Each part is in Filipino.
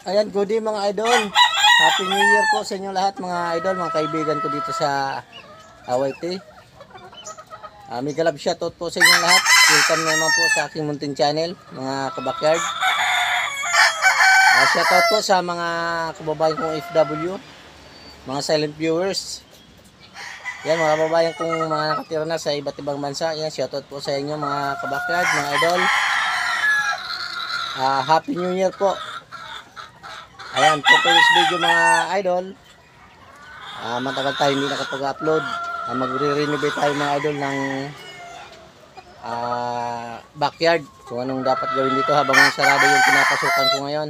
Ayan, good day mga idol. Happy New Year po sa inyo lahat mga idol, mga kaibigan ko dito sa Hawaii. Mega love shoutout po sa inyo lahat. Welcome naman po sa aking munting channel, mga kabakyard. Shoutout po sa mga kababayan kong FW, mga silent viewers. Yan, mga kababayan kong mga nakatira na sa iba't ibang bansa. Yan, shoutout po sa inyo mga kabakyard, mga idol. Happy New Year po. Ayan, for today's video mga idol, matagal tayo hindi nakapag-upload. Magre-renovate tayo mga idol ng backyard. Kung anong dapat gawin dito habang sarado yung pinapasukan ko ngayon.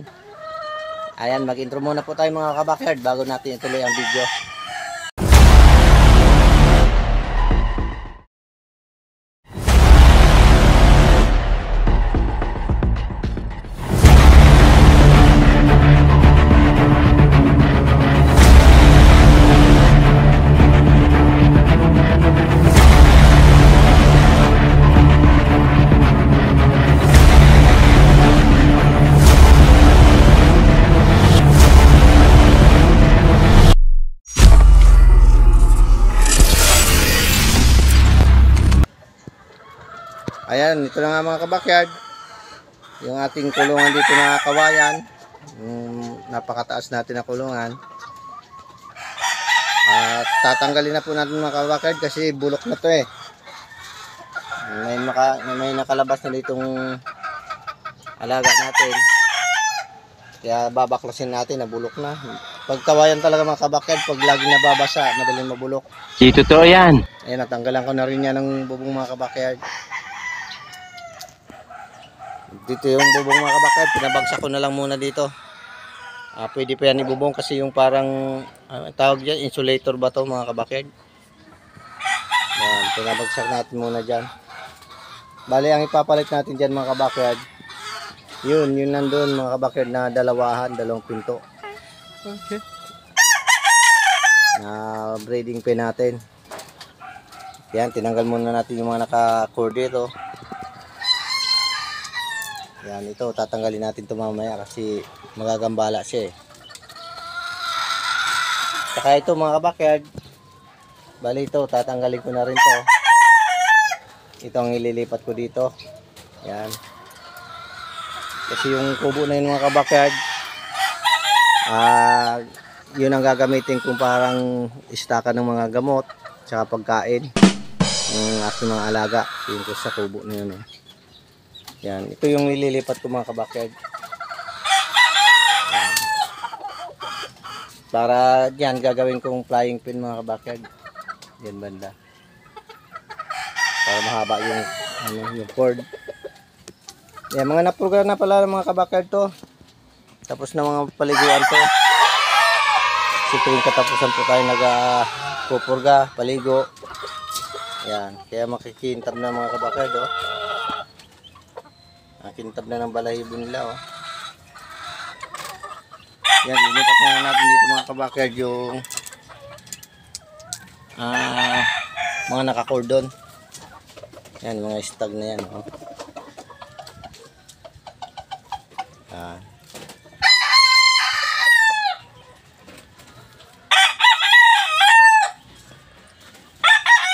Ayan, mag-intro muna po tayo mga kabackyard bago natin ituloy ang video. Ayan, ito na nga mga kabakyard, yung ating kulungan dito na kawayan, napakataas natin na kulungan. Tatanggalin na po natin mga kabakyard kasi bulok na to eh. May nakalabas na ditong alaga natin, kaya babaklasin natin na bulok na. Pag kawayan talaga mga kabakyard, pag laging nababasa, madaling mabulok. Totoo yan. Ayan, natanggalan ko na rin yan ng bubong mga kabakyard. Dito yung bubong mga kabakyard, pinabagsak ko na lang muna dito. Pwede pa yan ibubong kasi yung parang tawag dyan, insulator ba to mga kabakyard. Yan, pinabagsak natin muna dyan. Bali ang ipapalit natin dyan mga kabakyard, yun nandun mga kabakyard na dalawang pinto. Okay. Na breeding pen natin. Yan, tinanggal muna natin yung mga naka-cord dito. Yan, ito tatanggalin natin ito mamaya kasi magagambala siya eh. Saka ito mga kabakyard, bali ito tatanggalin ko na rin to. Ito ang ililipat ko dito. Yan, kasi yung kubo na yun mga kabakyard, yun ang gagamitin kung parang istaka ng mga gamot saka pagkain ng aking mga alaga. Yun ko sa kubo na yun eh. Yan, ito yung nililipat ko mga kabakyard. Para yan gagawin kong flying pin mga kabakyard. Yan banda. Para mahaba yung cord. Yan, mga naprogram na pala mga kabakyard to. Tapos na mga paliguan to. Kasi tuwing katapusan po tayo nagpupurga, paligo. Yan, kaya makikintab na mga kabakyard oh. Kintab na ng balahibo nila oh. Yan, linipat na natin dito mga kabakyard yung mga nakakordon. Yan, mga stag na yan oh.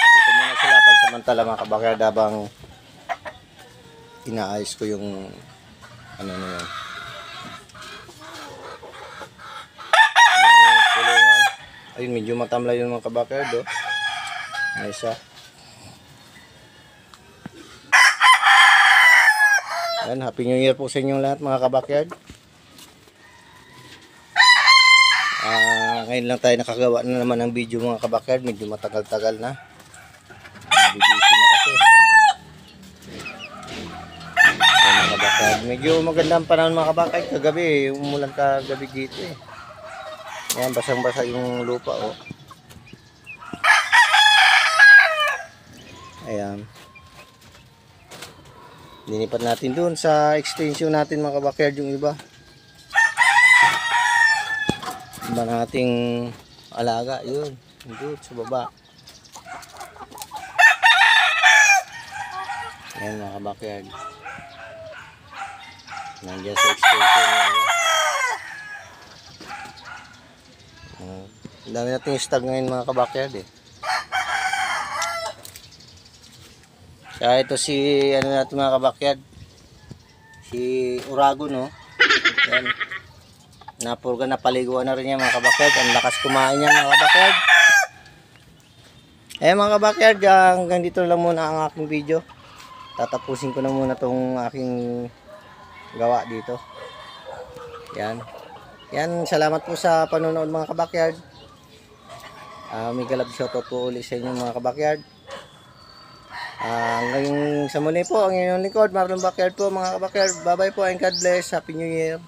Dito muna sila pansamantala mga kabakyard habang inaayos ko yung ano na yun, yung kulungan. Ayun, medyo matamlay yung mga kabakyard oh. May isa. Ayan, happy new year po sa inyong lahat mga kabakyard. Ngayon lang tayo nakagawa na naman ng video mga kabakyard. Medyo matagal-tagal na. Busy na kasi. Medyo magandang panahon mga kabakyard. Kagabi, umulan kagabi dito eh. Ayan, basang-basa yung lupa oh. Ayan. Linipat natin dun sa extension natin mga kabakyard yung iba. Iba nating alaga, yun. Doon sa baba. Ayan mga kabakyard. Nandiyan sa extension. Dami nating stag ngayon mga kabakyard eh. Kaya ito si ano natin mga kabakyard, si Urago no. Yan. Napurga na paliguan na rin yan mga kabakyard. Ang lakas kumain yan mga kabakyard. Mga kabakyard, hanggang dito lang muna ang aking video. Tatapusin ko na muna tong aking gawa dito. Yan. Yan, salamat po sa panonood mga kabakyard. May galab shoutout po ulit sa inyo mga kabakyard. Hanggang sa muli po, ang inyong lingkod, Marlon Backyard po mga kabakyard. Bye bye po and God bless. Happy New Year.